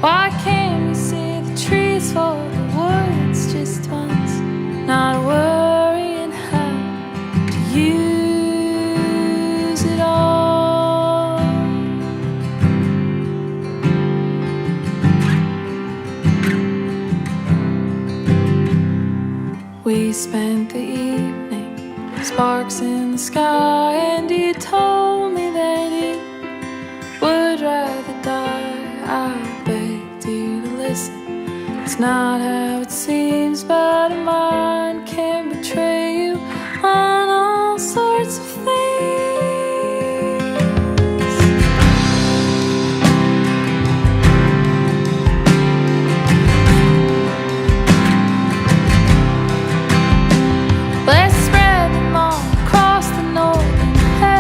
Why can't we see the trees for the woods just once? Not worrying how to use it all. We spent the evening, sparks in the sky, and you told me that you would rather die. I begged you to listen, it's not how it seems.